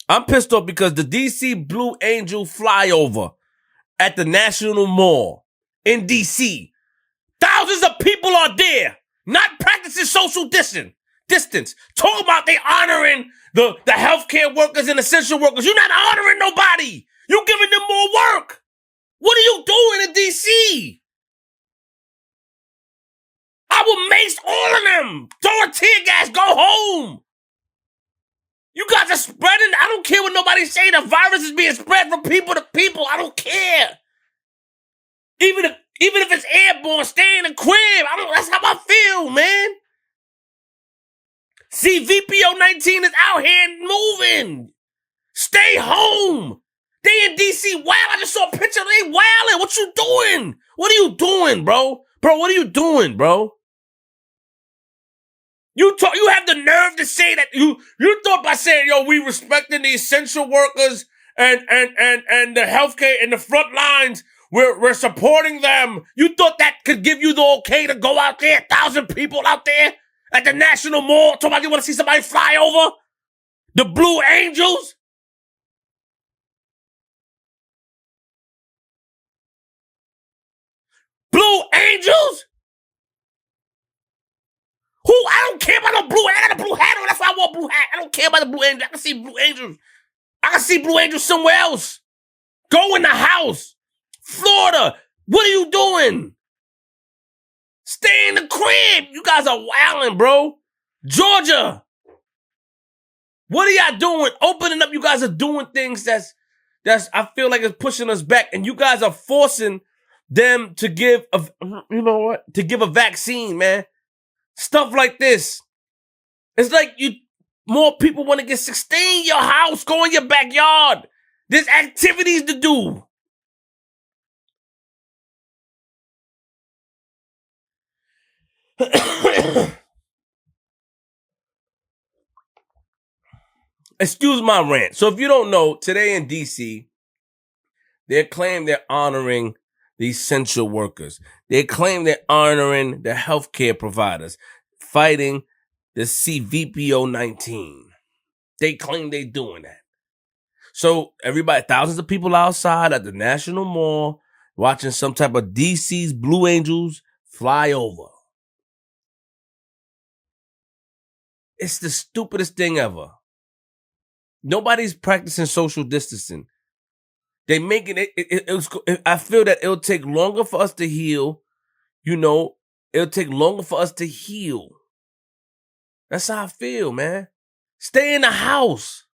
I'm pissed off because the DC Blue Angel flyover at the National Mall in DC, thousands of people are there, not practicing social distance. Talking about they honoring the healthcare workers and essential workers. You're not honoring nobody. You giving them more work. What are you doing in DC? I will mace all of them. Throw a tear gas, go home. You guys are spreading. I don't care what nobody's saying. The virus is being spread from people to people. I don't care. Even if it's airborne, stay in the crib. That's how I feel, man. See, VPO-19 is out here and moving. Stay home. They in DC wild. I just saw a picture. They wilding. What you doing? What are you doing, bro? Bro, what are you doing, bro? You have the nerve to say that you thought by saying, yo, we respecting the essential workers and the healthcare in the front lines. We're supporting them. You thought that could give you the okay to go out there, 1,000 people out there at the National Mall. Talking about you want to see somebody fly over? The Blue Angels? Blue Angels? Who? I don't care about no blue. I got a blue hat on. That's why I want blue hat. I don't care about the Blue Angels. I can see Blue Angels. I can see Blue Angels somewhere else. Go in the house. Florida. What are you doing? Stay in the crib. You guys are wilding, bro. Georgia. What are y'all doing? Opening up. You guys are doing things that's I feel like it's pushing us back. And you guys are forcing them to give to give a vaccine, man. Stuff like this. It's like more people want to get sick. Stay in your house. Go in your backyard. There's activities to do. Excuse my rant. So if you don't know, today in DC, they claim they're honoring the essential workers. They claim they're honoring the healthcare providers, fighting the CVPO-19. They claim they're doing that. So everybody, thousands of people outside at the National Mall watching some type of DC's Blue Angels fly over. It's the stupidest thing ever. Nobody's practicing social distancing. They making it. I feel that it'll take longer for us to heal. It'll take longer for us to heal. That's how I feel, man. Stay in the house.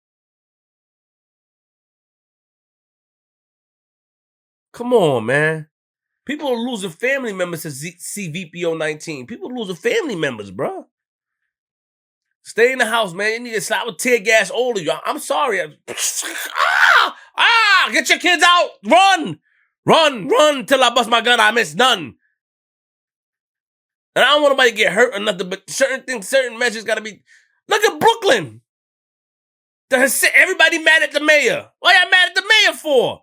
Come on, man. People are losing family members to CVPO-19. People are losing family members, bro. Stay in the house, man. You need to stop with tear gas, all of you. I'm sorry. Get your kids out. Run till I bust my gun. I miss none. And I don't want nobody to get hurt or nothing, but certain measures got to be. Look at Brooklyn. Everybody mad at the mayor. Why y'all mad at the mayor for?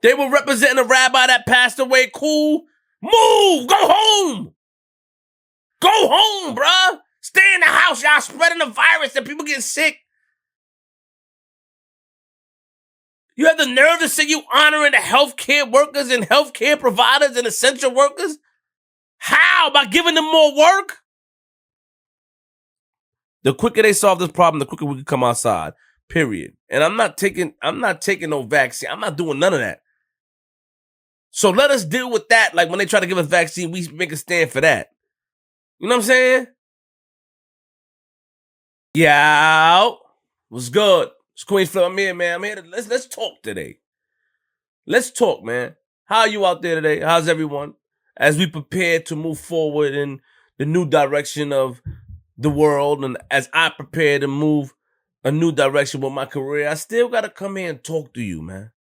They were representing a rabbi that passed away. Cool. Move. Go home. Go home, bruh. Stay in the house. Y'all spreading the virus and people getting sick. You have the nerve to say you honoring the healthcare workers and healthcare providers and essential workers? How? By giving them more work? The quicker they solve this problem, the quicker we can come outside. Period. And I'm not taking no vaccine. I'm not doing none of that. So let us deal with that. Like when they try to give us vaccine, we make a stand for that. You know what I'm saying? Yeah. What's good? It's Queenzflip. I'm here, man. I'm here. Let's talk today. Let's talk, man. How are you out there today? How's everyone? As we prepare to move forward in the new direction of the world, and as I prepare to move a new direction with my career, I still got to come here and talk to you, man.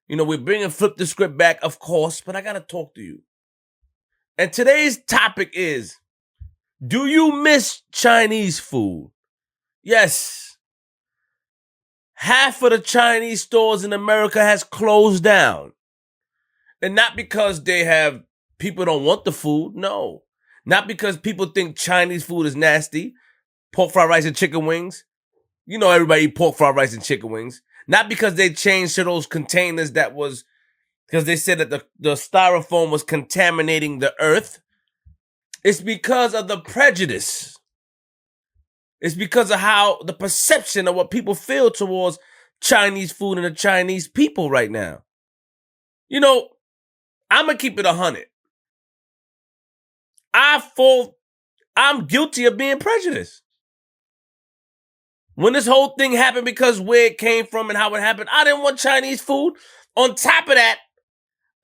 We're bringing Flip the Script back, of course, but I got to talk to you. And today's topic is, do you miss Chinese food? Yes. Half of the Chinese stores in America has closed down. And not because people don't want the food. No. Not because people think Chinese food is nasty. pork fried rice and chicken wings. You know everybody eat pork fried rice and chicken wings. Not because they changed to those containers because they said that the styrofoam was contaminating the earth. It's because of the prejudice. It's because of how the perception of what people feel towards Chinese food and the Chinese people right now. You know, I'm going to keep it 100. I'm guilty of being prejudiced. When this whole thing happened, because where it came from and how it happened, I didn't want Chinese food. On top of that,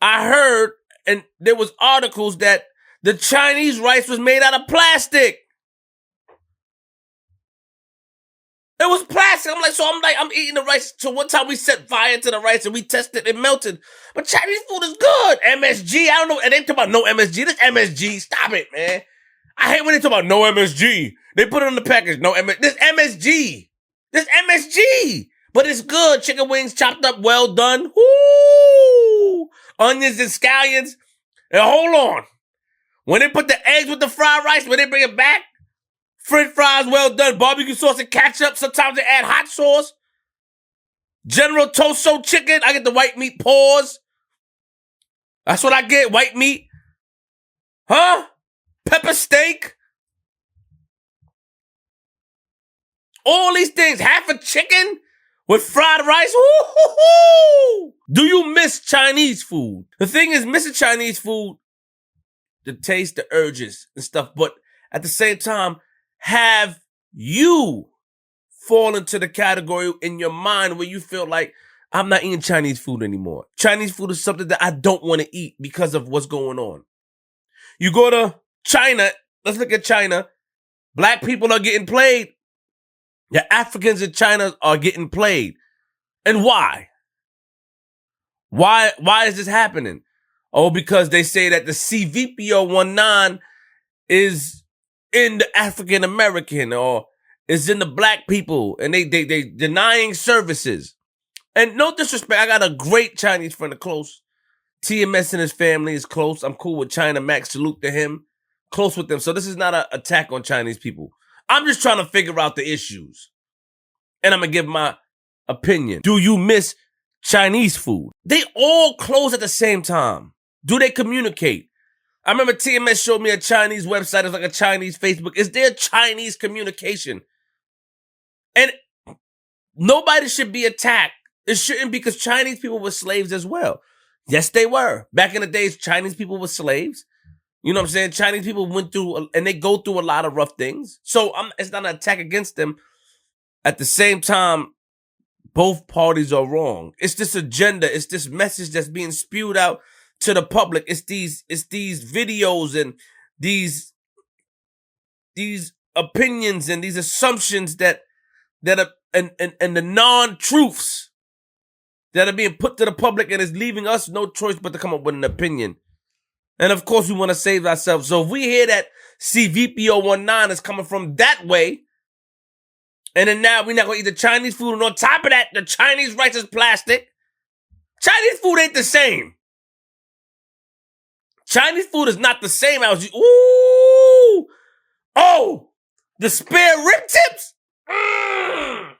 I heard, and there was articles that the Chinese rice was made out of plastic. It was plastic. I'm eating the rice. So one time we set fire to the rice and we tested it, it melted. But Chinese food is good. MSG, I don't know. And they talk about no MSG. This MSG, stop it, man. I hate when they talk about no MSG. They put it on the package, no MSG. This MSG. This MSG. But it's good. Chicken wings chopped up, well done. Woo! Onions and scallions. And hold on. When they put the eggs with the fried rice, when they bring it back, French fries, well done. Barbecue sauce and ketchup. Sometimes they add hot sauce. General Toso chicken. I get the white meat paws. That's what I get, white meat. Huh? Pepper steak. All these things. Half a chicken with fried rice. Woo-hoo-hoo! Do you miss Chinese food? The thing is, missing Chinese food, the taste, the urges and stuff. But at the same time, have you fall into the category in your mind where you feel like, I'm not eating Chinese food anymore. Chinese food is something that I don't want to eat because of what's going on. You go to China, let's look at China. Black people are getting played. The Africans in China are getting played. And why? Why is this happening? Oh, because they say that the CVPO19 is in the African American or is in the black people, and they denying services. And no disrespect, I got a great Chinese friend, close. TMS and his family is close. I'm cool with China Max. Salute to him. Close with them. So this is not an attack on Chinese people. I'm just trying to figure out the issues. And I'm going to give my opinion. Do you miss Chinese food? They all close at the same time. Do they communicate? I remember TMS showed me a Chinese website. It's like a Chinese Facebook. Is there Chinese communication? And nobody should be attacked. It shouldn't, because Chinese people were slaves as well. Yes, they were. Back in the days, Chinese people were slaves. You know what I'm saying? Chinese people went through, and they go through a lot of rough things. So it's not an attack against them. At the same time, both parties are wrong. It's this agenda. It's this message that's being spewed out to the public. It's these videos and these opinions and these assumptions that are and the non-truths that are being put to the public, and is leaving us no choice but to come up with an opinion. And of course, we want to save ourselves. So if we hear that CVPO19 is coming from that way, and then now we're not going to eat the Chinese food, and on top of that, the Chinese rice is plastic. Chinese food ain't the same. Chinese food is not the same as you. Ooh! Oh! The spare rib tips? Mmm!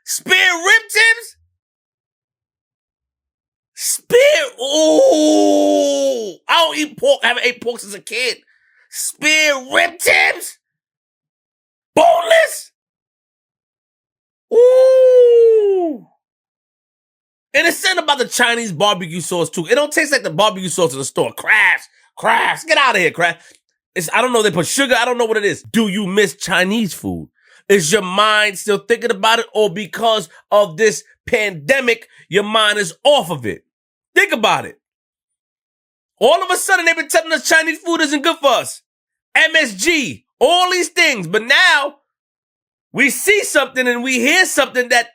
Spare rib tips? Spare, ooh! I don't eat pork. I haven't ate pork since a kid. Spare rib tips? Boneless? Ooh! And it's something about the Chinese barbecue sauce too. It don't taste like the barbecue sauce in the store. Crafts. Get out of here, Kraft. I don't know, they put sugar, I don't know what it is. Do you miss Chinese food? Is your mind still thinking about it, or because of this pandemic, your mind is off of it? Think about it. All of a sudden, they've been telling us Chinese food isn't good for us. MSG, all these things. But now, we see something and we hear something that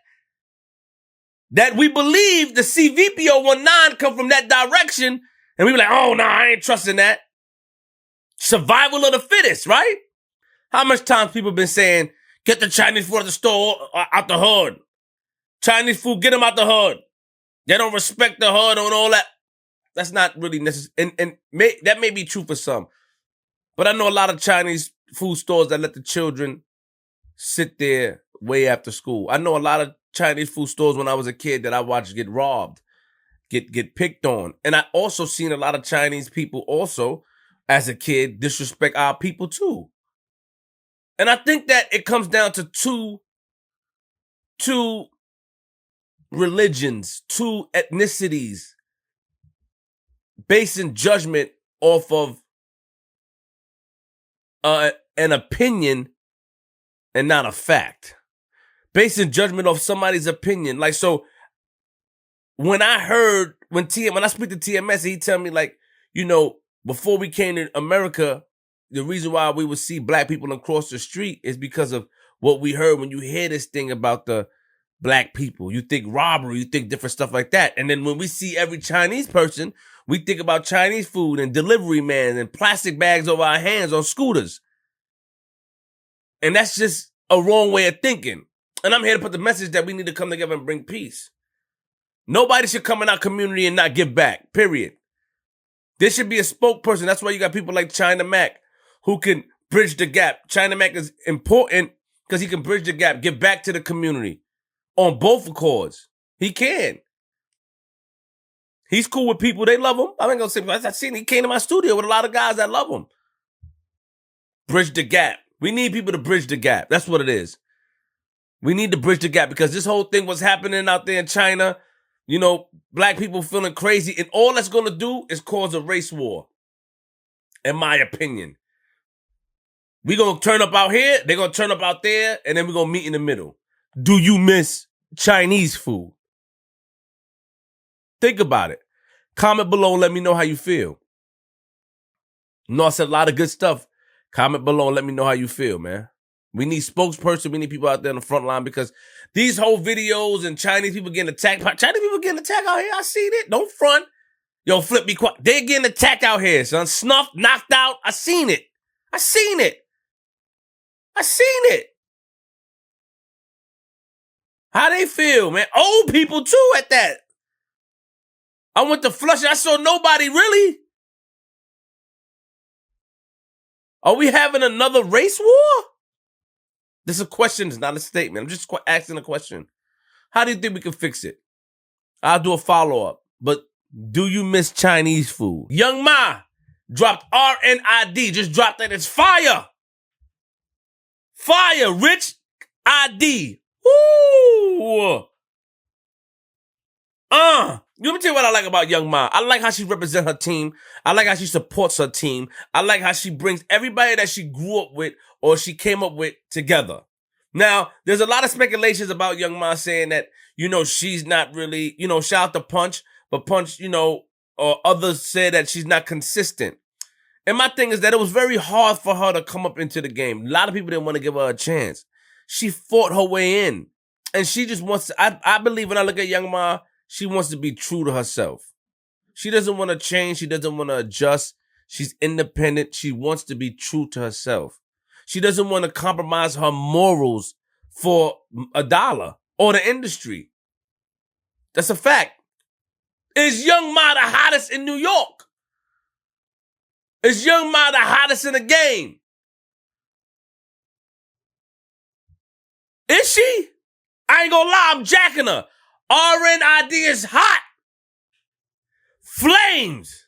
we believe the CVPO19 come from that direction, and we be like, oh, no, I ain't trusting that. Survival of the fittest, right? How much times people been saying, get the Chinese food out the store, out the hood. Chinese food, get them out the hood. They don't respect the hood and all that. that's not really necessary. And that may be true for some. But I know a lot of Chinese food stores that let the children sit there way after school. I know a lot of Chinese food stores when I was a kid that I watched get robbed, get picked on. And I also seen a lot of Chinese people also, as a kid, disrespect our people too. And I think that it comes down to two religions, two ethnicities, basing judgment off of an opinion and not a fact. Basing judgment off somebody's opinion. Like, so when I speak to TMS, he tell me, like, you know, before we came to America, the reason why we would see black people across the street is because of what we heard. When you hear this thing about the black people, you think robbery, you think different stuff like that. And then when we see every Chinese person, we think about Chinese food and delivery man and plastic bags over our hands on scooters. And that's just a wrong way of thinking. And I'm here to put the message that we need to come together and bring peace. Nobody should come in our community and not give back, period. There should be a spokesperson. That's why you got people like China Mac who can bridge the gap. China Mac is important because he can bridge the gap, give back to the community on both accords. He can. He's cool with people. They love him. I ain't gonna say, I've seen he came to my studio with a lot of guys that love him. Bridge the gap. We need people to bridge the gap. That's what it is. We need to bridge the gap because this whole thing was happening out there in China. You know, black people feeling crazy. And all that's going to do is cause a race war, in my opinion. We're going to turn up out here. They're going to turn up out there. And then we're going to meet in the middle. Do you miss Chinese food? Think about it. Comment below and let me know how you feel. You know, I said a lot of good stuff. Comment below and let me know how you feel, man. We need spokesperson. We need people out there on the front line because these whole videos and Chinese people getting attacked. Chinese people getting attacked out here. I seen it. Don't front. Yo, Flip, be quiet. They're getting attacked out here, son. Snuffed, knocked out. I seen it. I seen it. I seen it. How they feel, man? Old people too at that. I went to Flushing. I saw nobody really. Are we having another race war? This is a question, it's not a statement. I'm just asking a question. How do you think we can fix it? I'll do a follow-up. But do you miss Chinese food? Young Ma dropped RNID. Just dropped that. It's fire. Fire. Rich ID. Woo. Let me tell you what I like about Young Ma. I like how she represents her team. I like how she supports her team. I like how she brings everybody that she grew up with or she came up with together. Now, there's a lot of speculations about Young Ma saying that, you know, she's not really, you know, shout out to Punch, but Punch, you know, or others say that she's not consistent. And my thing is that it was very hard for her to come up into the game. A lot of people didn't want to give her a chance. She fought her way in. And she just wants to, I believe when I look at Young Ma, she wants to be true to herself. She doesn't want to change. She doesn't want to adjust. She's independent. She wants to be true to herself. She doesn't want to compromise her morals for $1 or the industry. That's a fact. Is Young Ma the hottest in New York? Is Young Ma the hottest in the game? Is she? I ain't gonna lie, I'm jacking her. RNID is hot. Flames.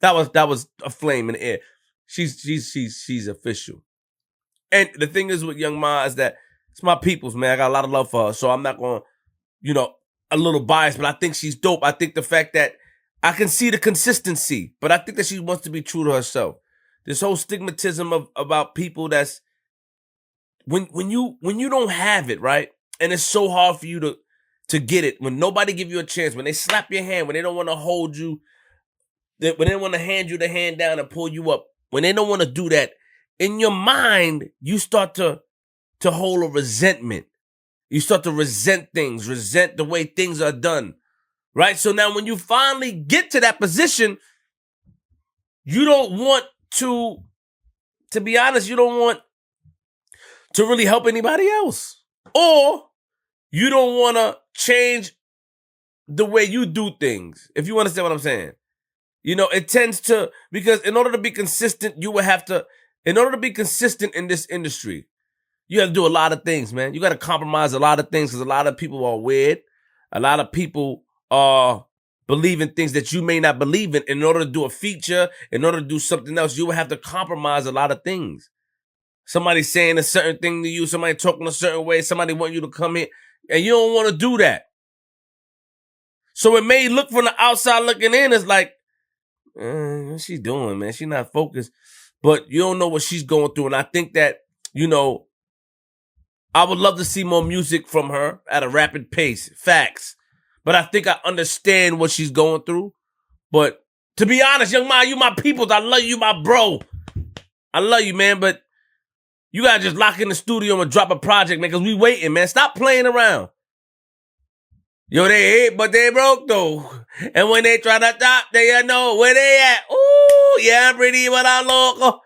That was a flame in the air. She's official. And the thing is with Young Ma is that it's my people's, man. I got a lot of love for her. So I'm not going to, you know, a little biased, but I think she's dope. I think the fact that I can see the consistency, but I think that she wants to be true to herself. This whole stigmatism about people that's when you don't have it, right? And it's so hard for you to get it. When nobody give you a chance, when they slap your hand, when they don't want to hold you, when they don't want to hand you the hand down and pull you up, when they don't want to do that, in your mind, you start to hold a resentment. You start to resent things, resent the way things are done, right? So now when you finally get to that position, you don't want to be honest, you don't want to really help anybody else. Or you don't want to change the way you do things, if you understand what I'm saying. You know, it tends to, because in order to be consistent, you would have to, in order to be consistent in this industry, you have to do a lot of things, man. You got to compromise a lot of things because a lot of people are weird. A lot of people are believe in things that you may not believe in. In order to do a feature, in order to do something else, you would have to compromise a lot of things. Somebody saying a certain thing to you, somebody talking a certain way, somebody want you to come in, and you don't want to do that. So it may look from the outside looking in as like, what's she doing, man? She's not focused. But you don't know what she's going through. And I think that, you know, I would love to see more music from her at a rapid pace. Facts. But I think I understand what she's going through. But to be honest, Young Ma, you my peoples. I love you, my bro. I love you, man. But you gotta just lock in the studio and drop a project, man, because we waiting, man. Stop playing around. Yo, they hate, but they broke, though. And when they try to top, they know where they at. Ooh, yeah, I'm pretty, but I'm local.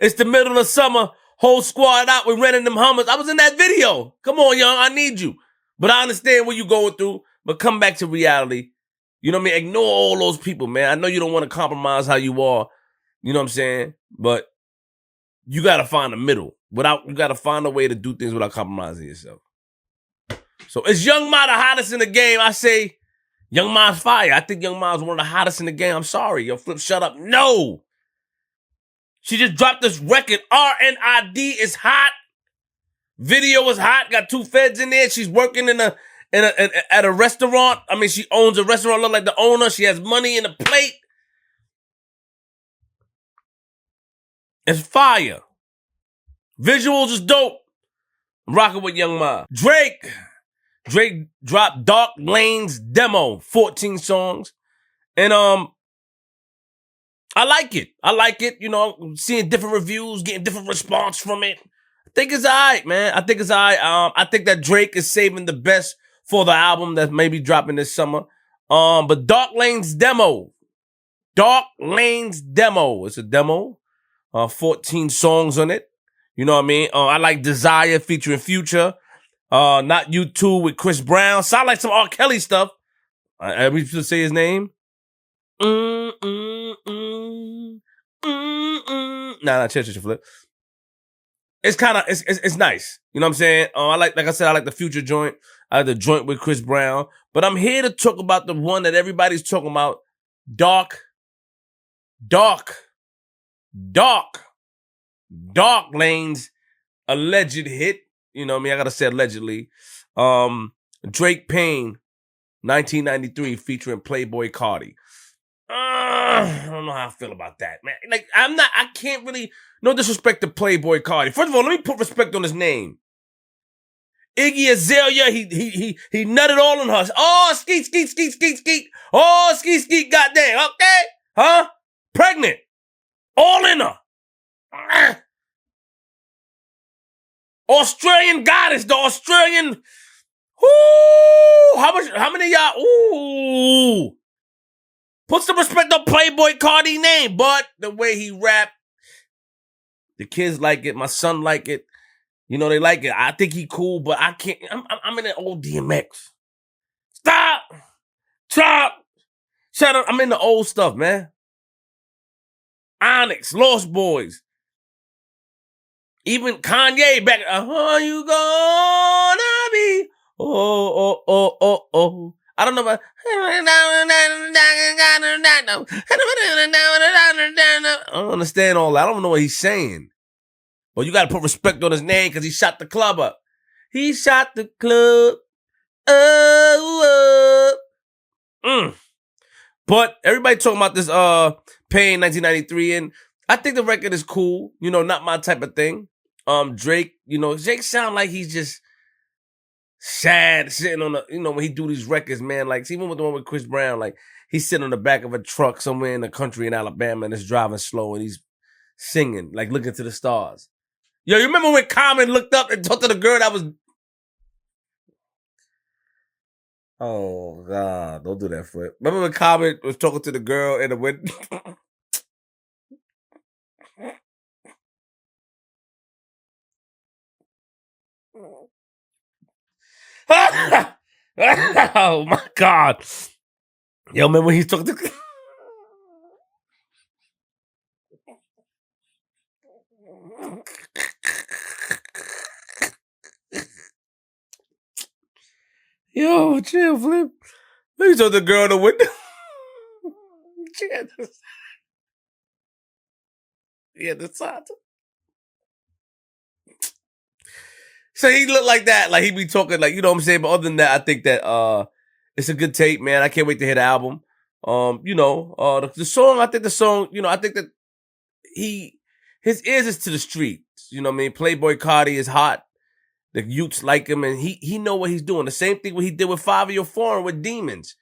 It's the middle of summer. Whole squad out. We're renting them Hummers. I was in that video. Come on, young. I need you. But I understand what you're going through. But come back to reality. You know what I mean? Ignore all those people, man. I know you don't want to compromise how you are. You know what I'm saying? But you got to find a middle. You got to find a way to do things without compromising yourself. So is Young Ma the hottest in the game? I say Young Ma's fire. I think Young Ma's one of the hottest in the game. I'm sorry. Yo, Flip, shut up. No. She just dropped this record. RNID is hot. Video is hot. Got 2 feds in there. She's working at a restaurant. I mean, she owns a restaurant. Look like the owner. She has money in the plate. It's fire. Visuals is dope. I'm rocking with Young Ma. Drake dropped Dark Lane's demo, 14 songs. And I like it. You know, I'm seeing different reviews, getting different response from it. I think it's all right, man. I think it's all right. I think that Drake is saving the best for the album that may be dropping this summer. But Dark Lane's demo. It's a demo. 14 songs on it. You know what I mean? I like Desire featuring Future. Not You Too with Chris Brown. Sound like some R. Kelly stuff. Are we supposed to say his name? Nah, chill, Flip. It's kind of, it's nice. You know what I'm saying? Like I said, I like the Future joint. I like the joint with Chris Brown. But I'm here to talk about the one that everybody's talking about. Dark Lane's alleged hit. You know what I mean? I gotta say allegedly. Drake Payne, 1993, featuring Playboi Carti. I don't know how I feel about that, man. Like, I can't really, no disrespect to Playboi Carti. First of all, let me put respect on his name. Iggy Azalea, he nutted all on her. Oh, skeet. Oh, skeet, goddamn, okay? Huh? Pregnant. All in her. Australian goddess, the Australian. Ooh, how many of y'all? Ooh. Put some respect on Playboi Carti name, but the way he rap, the kids like it, my son like it. You know, they like it. I think he cool, but I can't. I'm in that old DMX. Stop. Shut up. I'm in the old stuff, man. Onyx, Lost Boys. Even Kanye back. You gonna be? Oh. I don't know about. I don't understand all that. I don't know what he's saying. But you got to put respect on his name because he shot the club up. He shot the club up. But everybody talking about this Pain 1993, and I think the record is cool. You know, not my type of thing. Drake, you know, Drake sound like he's just sad, sitting on the, you know, when he do these records, man, like, even with the one with Chris Brown, like, he's sitting on the back of a truck somewhere in the country in Alabama and it's driving slow and he's singing, like, looking to the stars. Yo, you remember when Common looked up and talked to the girl that was... Oh, God, don't do that, Flip. Remember when Common was talking to the girl in the window? Oh my God. Yo, man, when he's talking to yo, chill, Flip. He told the girl in the window. Yeah, the side. So he looked like that, like he be talking like, you know what I'm saying? But other than that, I think that it's a good tape, man. I can't wait to hear the album. The song, I think that his ears is to the streets. You know what I mean? Playboi Carti is hot. The youths like him, and he know what he's doing. The same thing what he did with Fabio Foreign with Demons.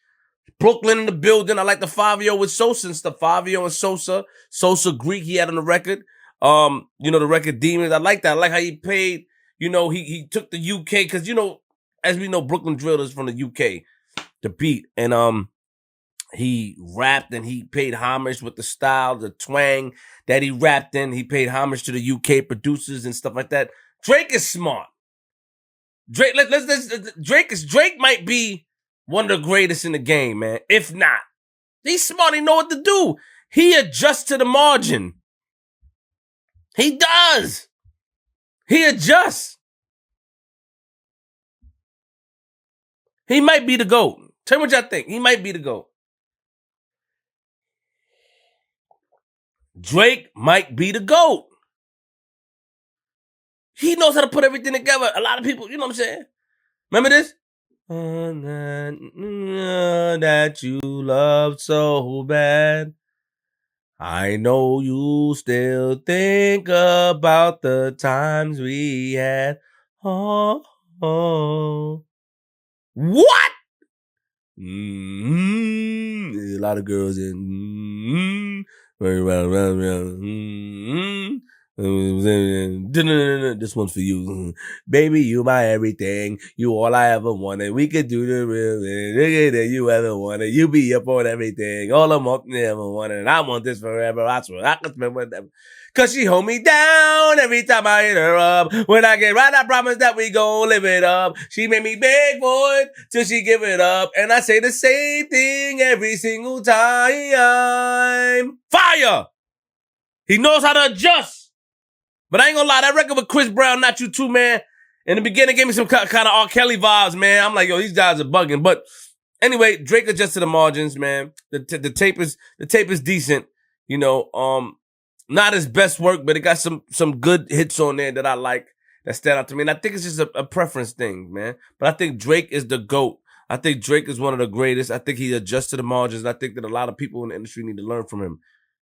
Brooklyn in the building. I like the Fabio with Sosa and stuff. Fabio and Sosa. Sosa Greek he had on the record. The record Demons. I like that. I like how he paid. He took the UK because as we know, Brooklyn Drill is from the UK. The beat and he rapped and he paid homage with the style, the twang that he rapped in. He paid homage to the UK producers and stuff like that. Drake is smart. Drake might be one of the greatest in the game, man. If not, he's smart. He know what to do. He adjusts to the margin. He does. He adjusts. He might be the GOAT. Tell me what y'all think. He might be the GOAT. Drake might be the GOAT. He knows how to put everything together. A lot of people, you know what I'm saying? Remember this? That you love so bad. I know you still think about the times we had. Oh. What? A lot of girls in. This one's for you. Baby, you my everything. You all I ever wanted. We could do the real thing that you ever wanted. You be up on everything. All I'm up never wanted. And I want this forever. I swear I can spend with them. Cause she hold me down every time I hit her up. When I get right, I promise that we gon' live it up. She made me beg for it till she give it up. And I say the same thing every single time. Fire! He knows how to adjust. But I ain't gonna lie, that record with Chris Brown, Not You Too, man, in the beginning gave me some kind of R. Kelly vibes, man. I'm like, yo, these guys are bugging. But anyway, Drake adjusted the margins, man. The tape is decent. Not his best work, but it got some good hits on there that I like, that stand out to me. And I think it's just a preference thing, man. But I think Drake is the GOAT. I think Drake is one of the greatest. I think he adjusted the margins. I think that a lot of people in the industry need to learn from him.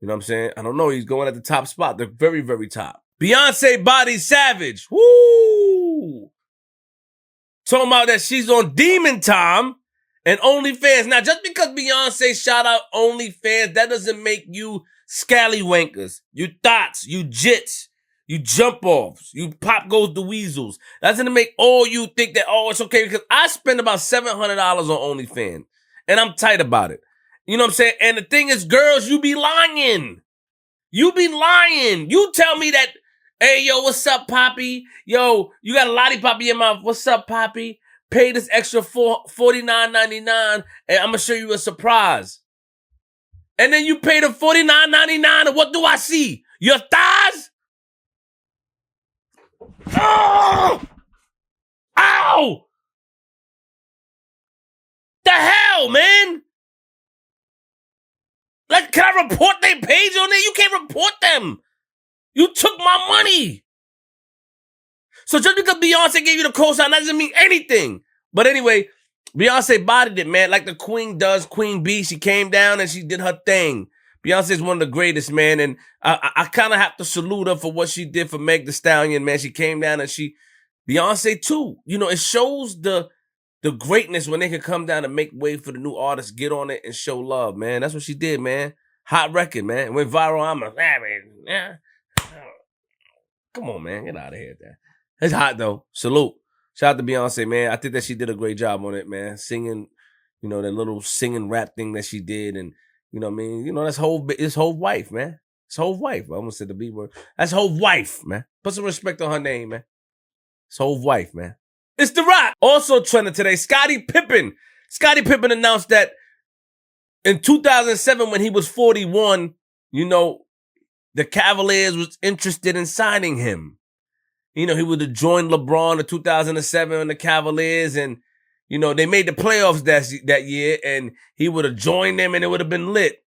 You know what I'm saying? I don't know. He's going at the top spot. The very, very top. Beyonce Body Savage. Woo! Talking about that she's on Demon Time and OnlyFans. Now, just because Beyonce shout out OnlyFans, that doesn't make you scallywankers, you thoughts, you jits, you jump offs, you pop goes the weasels. That's gonna make all you think that, it's okay, because I spend about $700 on OnlyFans and I'm tight about it. You know what I'm saying? And the thing is, girls, you be lying. You be lying. You tell me that, hey, yo, what's up, Poppy? Yo, you got a lollipop in your mouth. What's up, Poppy? Pay this extra $49.99 and I'm gonna show you a surprise. And then you pay the $49.99 and what do I see? Your thighs? Oh! Ow! The hell, man? Like, can I report their page on there? You can't report them. You took my money. So just because Beyonce gave you the cosign, that doesn't mean anything. But anyway, Beyonce bodied it, man, like the Queen does. Queen B, she came down and she did her thing. Beyonce is one of the greatest, man, and I kind of have to salute her for what she did for Meg Thee Stallion, man. She came down and Beyonce too. It shows the greatness when they can come down and make way for the new artists, get on it and show love, man. That's what she did, man. Hot record, man. It went viral. I'm like, yeah. Come on, man. Get out of here, man. It's hot, though. Salute. Shout out to Beyonce, man. I think that she did a great job on it, man. Singing, that little singing rap thing that she did. And, you know what I mean? That's his whole wife, man. His whole wife. I almost said the B word. That's whole wife, man. Put some respect on her name, man. His whole wife, man. It's The Rock. Also trending today, Scottie Pippen. Scottie Pippen announced that in 2007, when he was 41, the Cavaliers was interested in signing him. He would have joined LeBron in 2007 in the Cavaliers, and, they made the playoffs that year, and he would have joined them, and it would have been lit.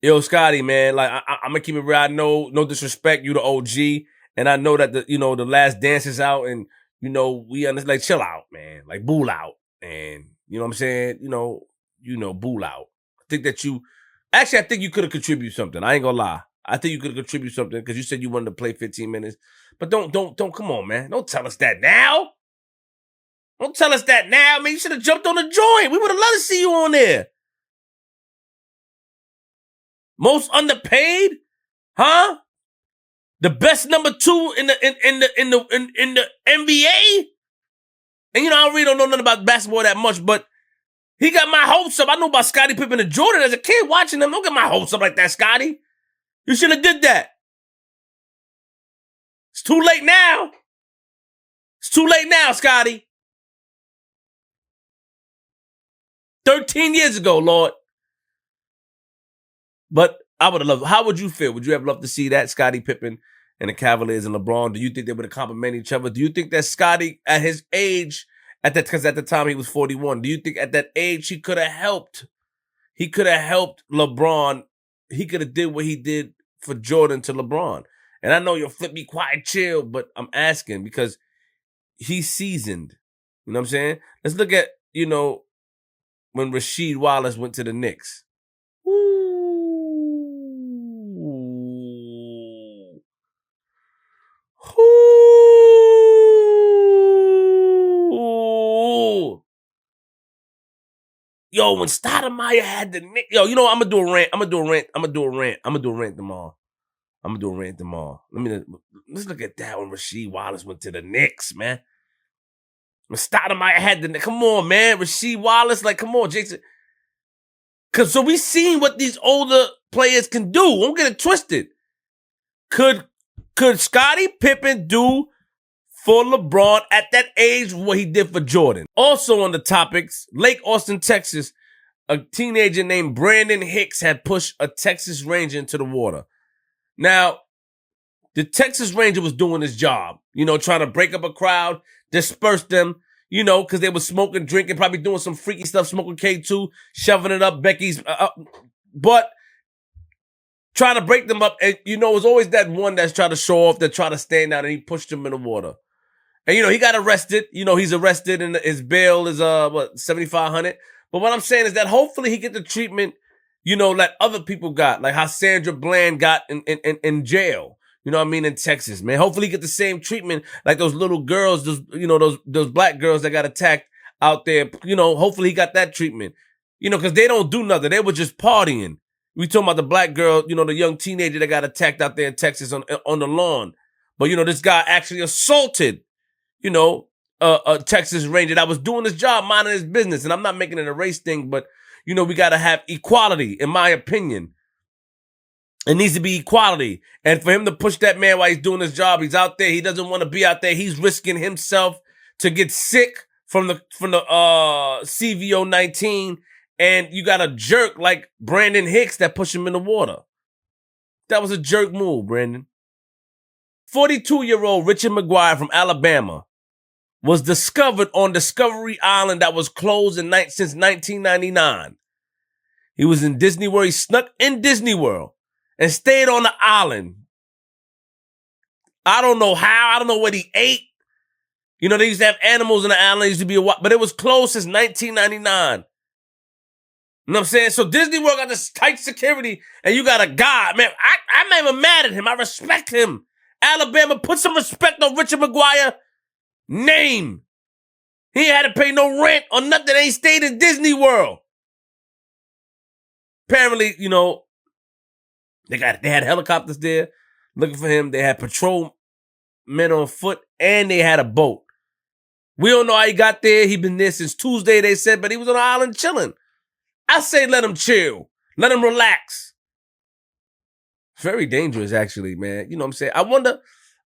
Yo, Scottie, man, like, I'm going to keep it real. I know, no disrespect, you the OG, and I know that, the Last Dance is out, and, we understand, like, chill out, man. Like, bull out, and, you know what I'm saying? Bull out. I think that I think you could have contributed something. I ain't gonna lie. I think you could have contributed something because you said you wanted to play 15 minutes. But don't, come on, man. Don't tell us that now. Don't tell us that now, man. You should have jumped on the joint. We would have loved to see you on there. Most underpaid? Huh? The best number 2 in the NBA? And I really don't know nothing about basketball that much, but he got my hopes up. I know about Scottie Pippen and Jordan as a kid watching them. Don't get my hopes up like that, Scottie. You should have did that. It's too late now. It's too late now, Scottie. 13 years ago, Lord. But I would have loved. How would you feel? Would you have loved to see that, Scottie Pippen and the Cavaliers and LeBron? Do you think they would have complimented each other? Do you think that Scottie, at his age, because at the time he was 41, do you think at that age he could have helped? He could have helped LeBron. He could have did what he did for Jordan to LeBron. And I know you'll flip me quiet, chill, but I'm asking because he's seasoned. You know what I'm saying? Let's look at, when Rasheed Wallace went to the Knicks. Yo, when Stoudemire had the Knicks, I'm gonna do a rant. I'm gonna do a rant tomorrow. Let's look at that when Rasheed Wallace went to the Knicks, man. When Stoudemire had the Knicks, come on, man. Rasheed Wallace, like, come on, Jason. So we seen what these older players can do. Don't get it twisted. Could Scottie Pippen do for LeBron at that age what he did for Jordan? Also on the topics, Lake Austin, Texas, a teenager named Brandon Hicks had pushed a Texas Ranger into the water. Now, the Texas Ranger was doing his job, trying to break up a crowd, disperse them, because they were smoking, drinking, probably doing some freaky stuff, smoking K2, shoving it up Becky's, but trying to break them up. And, it was always that one that's trying to show off, that try to stand out, and he pushed him in the water. And, he got arrested. He's arrested, and his bail is, $7,500. But what I'm saying is that hopefully he get the treatment, like other people got, like how Sandra Bland got in jail. In Texas, man. Hopefully he get the same treatment like those little girls, those black girls that got attacked out there. Hopefully he got that treatment. Because they don't do nothing. They were just partying. We talking about the black girl, the young teenager that got attacked out there in Texas on the lawn. But, this guy actually assaulted, a Texas Ranger that was doing his job, minding his business. And I'm not making it a race thing, but, we got to have equality, in my opinion. It needs to be equality. And for him to push that man while he's doing his job, he's out there. He doesn't want to be out there. He's risking himself to get sick from the CVO-19. And you got a jerk like Brandon Hicks that pushed him in the water. That was a jerk move, Brandon. 42-year-old Richard McGuire from Alabama was discovered on Discovery Island that was closed since 1999. He was in Disney World. He snuck in Disney World and stayed on the island. I don't know how. I don't know what he ate. They used to have animals on the island. It used to be but it was closed since 1999. You know what I'm saying? So Disney World got this tight security, and you got a guy, man. I'm not even mad at him. I respect him. Alabama, put some respect on Richard McGuire name. He ain't had to pay no rent or nothing. Ain't stayed in Disney World. Apparently, they had helicopters there looking for him. They had patrol men on foot, and they had a boat. We don't know how he got there. He been there since Tuesday, they said, but he was on the island chilling. I say let him chill. Let him relax. Very dangerous, actually, man. You know what I'm saying?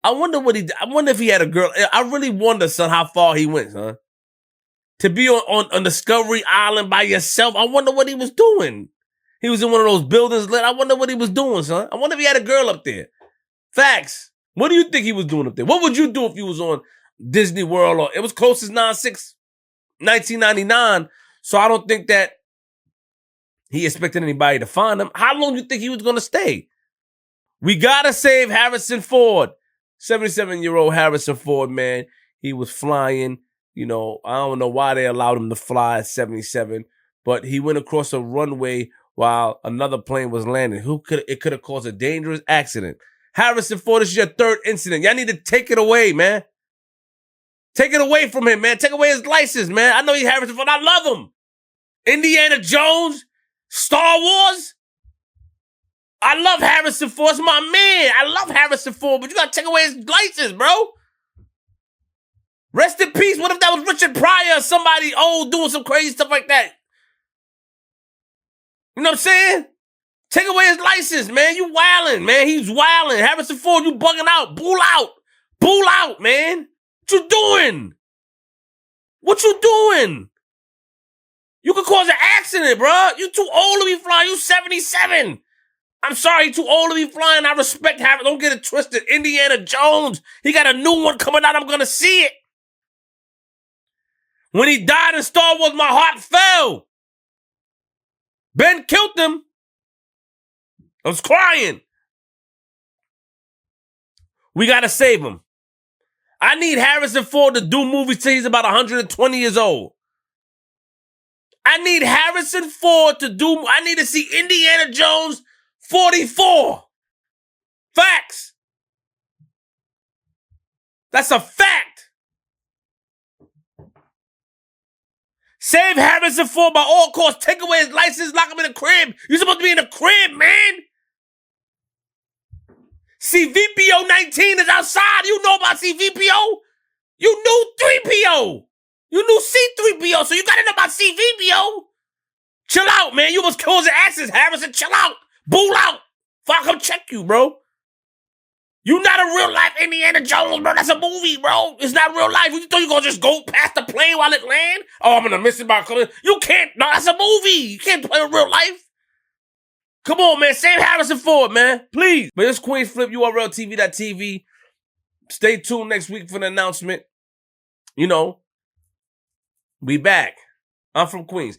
I I wonder if he had a girl. I really wonder, son, how far he went, son. To be on Discovery Island by yourself, I wonder what he was doing. He was in one of those buildings lit. I wonder what he was doing, son. I wonder if he had a girl up there. Facts. What do you think he was doing up there? What would you do if you was on Disney World? Or it was closest 1999. So I don't think that he expected anybody to find him. How long do you think he was going to stay? We got to save Harrison Ford. 77-year-old Harrison Ford, man. He was flying. You know, I don't know why they allowed him to fly at 77, but he went across a runway while another plane was landing. It could have caused a dangerous accident. Harrison Ford, this is your third incident. Y'all need to take it away, man. Take it away from him, man. Take away his license, man. I know he's Harrison Ford. I love him. Indiana Jones, Star Wars. I love Harrison Ford. It's my man. I love Harrison Ford, but you got to take away his license, bro. Rest in peace. What if that was Richard Pryor or somebody old doing some crazy stuff like that? You know what I'm saying? Take away his license, man. You wildin', man. He's wildin'. Harrison Ford, you bugging out. Bull out. Bull out, man. What you doing? What you doing? You could cause an accident, bro. You too old to be flying. You 77. I'm sorry, too old to be flying. I respect Harrison. Don't get it twisted. Indiana Jones. He got a new one coming out. I'm going to see it. When he died in Star Wars, my heart fell. Ben killed him. I was crying. We got to save him. I need Harrison Ford to do movies till he's about 120 years old. I need Harrison Ford I need to see Indiana Jones 44. Facts. That's a fact. Save Harrison Ford by all costs. Take away his license, lock him in a crib. You're supposed to be in a crib, man. CVPO 19 is outside. You know about CVPO. You knew 3PO. You knew C3PO, so you got to know about CVPO. Chill out, man. You was causing accidents, Harrison. Chill out. Bull out. If I come check you, bro. You not a real life Indiana Jones, bro. That's a movie, bro. It's not real life. You thought you gonna just go past the plane while it land? Oh, I'm gonna miss it by color. You can't. No, that's a movie. You can't play in real life. Come on, man. Save Harrison Ford, man. Please. But it's Queenzflip, URLTV.tv. Stay tuned next week for the announcement. You know, we back. I'm from Queens.